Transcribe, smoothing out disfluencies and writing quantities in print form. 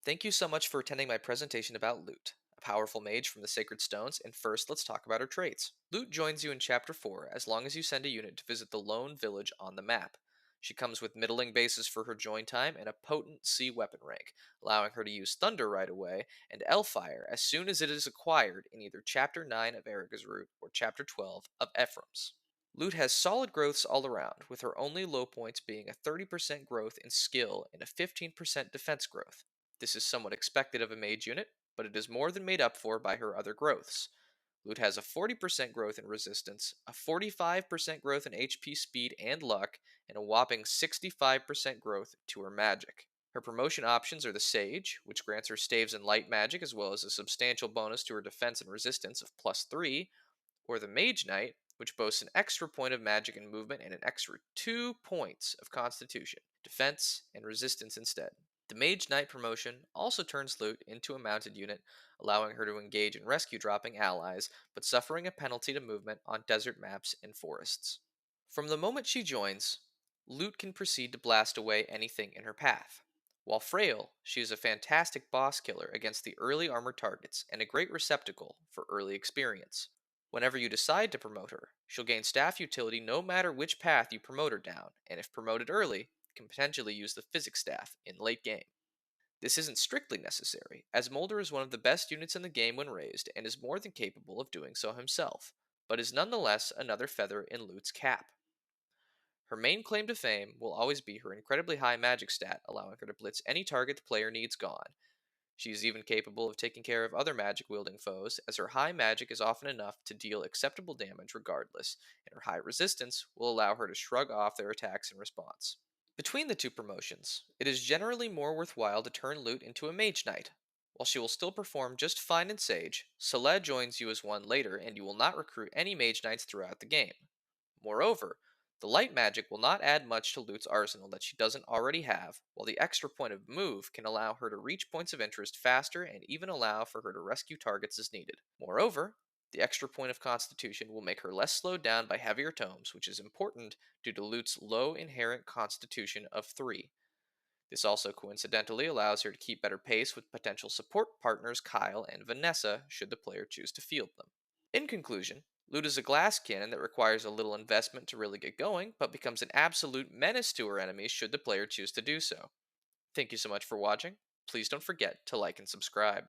Thank you so much for attending my presentation about Lute, a powerful mage from the Sacred Stones, and first let's talk about her traits. Lute joins you in Chapter 4 as long as you send a unit to visit the lone village on the map. She comes with middling bases for her join time and a potent sea weapon rank, allowing her to use Thunder right away and Elfire as soon as it is acquired in either Chapter 9 of Erica's Route or Chapter 12 of Ephraim's. Lute has solid growths all around, with her only low points being a 30% growth in skill and a 15% defense growth. This is somewhat expected of a mage unit, but it is more than made up for by her other growths. Lute has a 40% growth in resistance, a 45% growth in HP speed and luck, and a whopping 65% growth to her magic. Her promotion options are the Sage, which grants her staves and light magic as well as a substantial bonus to her defense and resistance of plus 3, or the Mage Knight, which boasts an extra point of magic and movement and an extra 2 points of constitution, defense, and resistance instead. The Mage Knight promotion also turns Lute into a mounted unit, allowing her to engage in rescue dropping allies, but suffering a penalty to movement on desert maps and forests. From the moment she joins, Lute can proceed to blast away anything in her path. While frail, she is a fantastic boss killer against the early armored targets and a great receptacle for early experience. Whenever you decide to promote her, she'll gain staff utility no matter which path you promote her down, and if promoted early, can potentially use the physics staff in late game. This isn't strictly necessary, as Molder is one of the best units in the game when raised and is more than capable of doing so himself, but is nonetheless another feather in Lute's cap. Her main claim to fame will always be her incredibly high magic stat, allowing her to blitz any target the player needs gone. She is even capable of taking care of other magic wielding foes, as her high magic is often enough to deal acceptable damage regardless, and her high resistance will allow her to shrug off their attacks in response. Between the two promotions, it is generally more worthwhile to turn Lute into a Mage Knight. While she will still perform just fine in Sage, Soleil joins you as one later, and you will not recruit any Mage Knights throughout the game. Moreover, the light magic will not add much to Lute's arsenal that she doesn't already have, while the extra point of move can allow her to reach points of interest faster and even allow for her to rescue targets as needed. Moreover, the extra point of constitution will make her less slowed down by heavier tomes, which is important due to Lute's low inherent constitution of 3. This also coincidentally allows her to keep better pace with potential support partners Kyle and Vanessa should the player choose to field them. In conclusion, Lute is a glass cannon that requires a little investment to really get going, but becomes an absolute menace to her enemies should the player choose to do so. Thank you so much for watching. Please don't forget to like and subscribe.